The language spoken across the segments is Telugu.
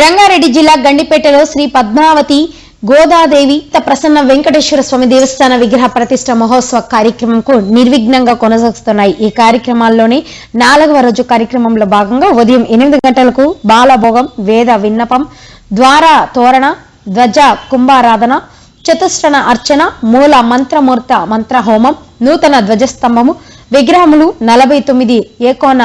రంగారెడ్డి జిల్లా గండిపేటలో శ్రీ పద్మావతి గోదాదేవి ప్రసన్న వెంకటేశ్వర స్వామి దేవస్థాన విగ్రహ ప్రతిష్ట మహోత్సవ కార్యక్రమంకు నిర్విఘ్నంగా కొనసాగుతున్నాయి. ఈ కార్యక్రమాల్లోని 4వ రోజు కార్యక్రమంలో భాగంగా ఉదయం 8 గంటలకు బాలభోగం, వేద విన్నపం, ద్వార తోరణ, ధ్వజ కుంభారాధన, చతుష్ఠణ అర్చన, మూల మంత్రమూర్త మంత్రహోమం, నూతన ధ్వజస్తంభము, విగ్రహములు 49 ఏకోన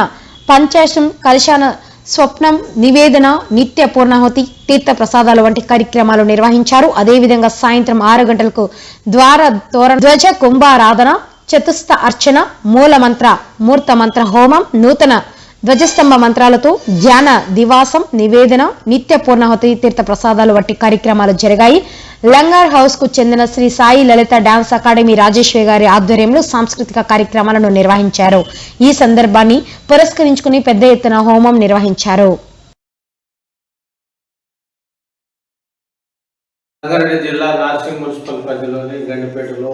పంచాశం కలశాన స్వప్నం, నివేదన, నిత్య పూర్ణాహుతి, తీర్థ ప్రసాదాలు వంటి కార్యక్రమాలు నిర్వహించారు. అదేవిధంగా సాయంత్రం 6 గంటలకు ద్వార తోరణ, ధ్వజ కుంభారాధన, చతుస్థ అర్చన, మూల మంత్ర మూర్త మంత్ర హోమం, నూతన ధ్వజస్తంభ మంత్రాలతో ధ్యాన దివాసం, నివేదన, నిత్య పూర్ణాహుతి, తీర్థ ప్రసాదాలు వంటి కార్యక్రమాలు జరిగాయి. లంగార్ హౌస్ కు చెందిన శ్రీ సాయి లలిత డాన్స్ అకాడమీ రాజేశ్వరి గారి ఆధ్వర్యంలో సాంస్కృతిక కార్యక్రమాలను నిర్వహించారు. ఈ సందర్భాన్ని పురస్కరించుకుని పెద్ద ఎత్తున హోమం నిర్వహించారు. రంగారెడ్డి జిల్లా నార్సింగ్ మున్సిపల్ పరిధిలోని గండిపేటలో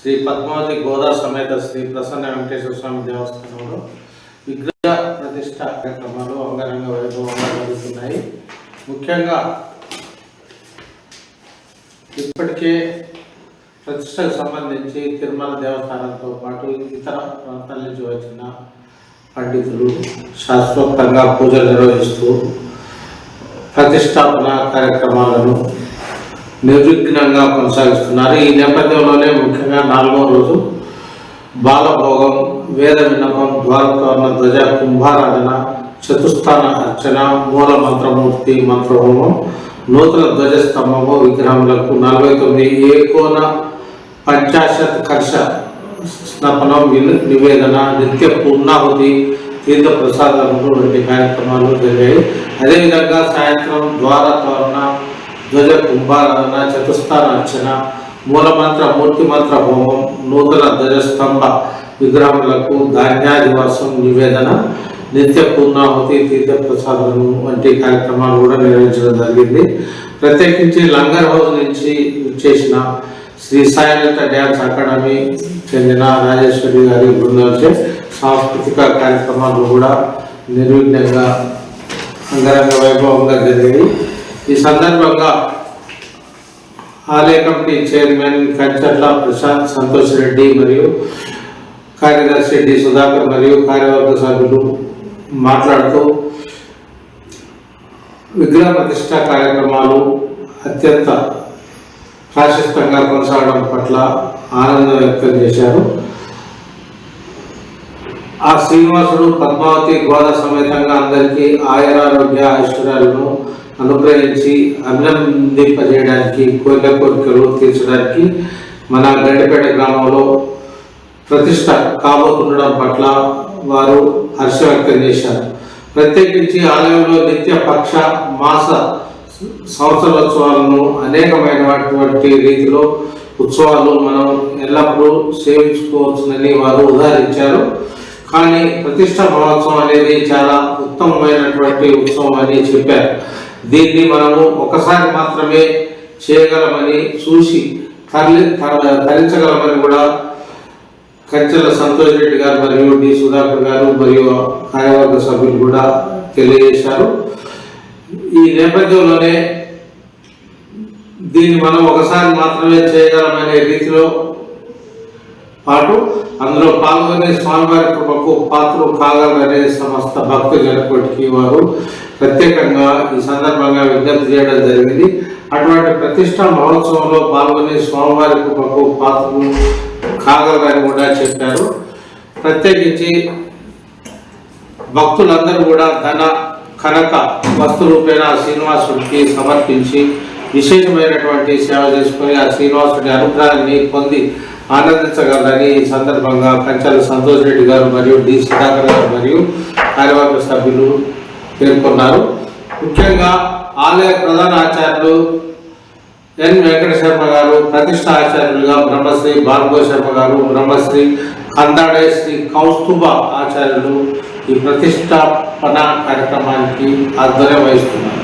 శ్రీ పద్మావతి గోదా సమేత శ్రీ ప్రసన్న వెంకటేశ్వర స్వామి దేవస్థానంలో విగ్రహ ప్రతిష్ట కార్యక్రమాలు అంగరంగ వైభవంగా జరుగుతున్నాయి. ముఖ్యంగా ఇప్పటికే ప్రతిష్టకు సంబంధించి తిరుమల దేవస్థానంతో పాటు ఇతర ప్రాంతాల నుంచి వచ్చిన పండితులు శాస్త్రోక్తంగా పూజలు నిర్వహిస్తూ ప్రతిష్టాపన కార్యక్రమాలను నిర్విఘ్నంగా కొనసాగిస్తున్నారు. ఈ నేపథ్యంలోనే ముఖ్యంగా 4వ రోజు బాలభోగం, వేద విన్నపం, ద్వారతోరణ, ధ్వజ కుంభారాధన, చతుస్థాన అర్చన, మూల మంత్రమూర్తి మంత్రహోమం, నూతన ధ్వజస్తంభము, విగ్రహములకు 49 ఏకోన పంచాశత్ కర్ష స్నపనం, నివేదన, నిత్య పూర్ణాహుతి, తీర్థ ప్రసాదములు వంటి కార్యక్రమాలు జరిగాయి. అదేవిధంగా సాయంత్రం ద్వార తోరణ, ధ్వజ కుంభారాధన, చతుస్థాన అర్చన, మూలమంత్ర మూర్తి మంత్ర హోమం, నూతన ధ్వజస్తంభ విగ్రహములకు ధాన్యాదివాసం, నివేదన, నిత్య పూర్ణాహుతి, తీర్థ ప్రసాదము వంటి కార్యక్రమాలు కూడా నిర్వహించడం జరిగింది. ప్రత్యేకించి లంగర్ హౌస్ నుంచి చేసిన శ్రీ సాయి లలిత డ్యాన్స్ అకాడమీ చెందిన రాజేశ్వరి గారి బృందంచే సాంస్కృతిక కార్యక్రమాలు కూడా నిర్విఘ్నంగా అంగరంగ వైభవంగా జరిగాయి. ఈ సందర్భంగా ఆలయ కమిటీ చైర్మన్ కంచర్ల ప్రశాంత్ సంతోష్ రెడ్డి మరియు కార్యదర్శి డి సుధాకర్ మరియు కార్యవర్గ సభ్యులు మాట్లాడుతూ విగ్రహ ప్రతిష్ట కార్యక్రమాలు అత్యంత ప్రాశస్తంగా కొనసాగడం పట్ల ఆనందం వ్యక్తం చేశారు. ఆ శ్రీనివాసుడు పద్మావతి గోదా సమేతంగా అందరికీ ఆయురారోగ్య ఐశ్వర్యాలను అనుగ్రహించి అభినందింపజేయడానికి, కోరికలు తీర్చడానికి మన గండిపేట గ్రామంలో ప్రతిష్ట కాబోతుండడం పట్ల వారు హర్షం వ్యక్తం చేశారు. ప్రత్యేకించి ఆలయంలో నిత్య పక్ష మాస సంవత్సరోత్సవాలను అనేకమైనటువంటి రీతిలో ఉత్సవాలు మనం ఎల్లప్పుడూ సేవించుకోవచ్చునని వారు ఉదాహరించారు. కానీ ప్రతిష్ట మహోత్సవం అనేది చాలా ఉత్తమమైనటువంటి ఉత్సవం అని చెప్పారు. దీన్ని మనము ఒకసారి మాత్రమే చేయగలమని, చూసి తరించగలమని కూడా కంచెల సంతోష్ రెడ్డి గారు మరియు డి సుధాకర్ గారు మరియు కార్యవర్గ సభ్యులు కూడా తెలియజేశారు. ఈ నేపథ్యంలోనే దీన్ని మనం ఒకసారి మాత్రమే చేయగలమనే రీతిలో పాటు అందులో పాల్గొనే స్వామివారి కృపకు పాత్రలు కాగలరనే సమస్త భక్తు జనకోటికి వారు ప్రత్యేకంగా ఈ సందర్భంగా విజ్ఞప్తి చేయడం జరిగింది. అటువంటి ప్రతిష్టా మహోత్సవంలో పాల్గొనే స్వామివారి కృపకు పాత్రలు కాగలరని కూడా చెప్పారు. ప్రత్యేకించి భక్తులందరూ కూడా ధన కనక వస్తు రూపేణ శ్రీనివాసుడికి సమర్పించి విశేషమైనటువంటి సేవ చేసుకుని ఆ శ్రీనివాసుడి అనుగ్రహాన్ని పొంది ఆనందించగలరని ఈ సందర్భంగా కంచెల సంతోష్ రెడ్డి గారు మరియు డి సుధాకర్ గారు మరియు కార్యవర్గ సభ్యులు పేర్కొన్నారు. ముఖ్యంగా ఆలయ ప్రధాన ఆచార్యులు ఎన్ వెంకట శర్మ గారు, ప్రతిష్ఠా ఆచార్యులుగా బ్రహ్మశ్రీ బాల్గో శర్మ గారు, బ్రహ్మశ్రీ కందాడే శ్రీ కౌస్తుభ ఆచార్యులు ఈ ప్రతిష్టాపన కార్యక్రమానికి ఆధ్వర్యం వహిస్తున్నారు.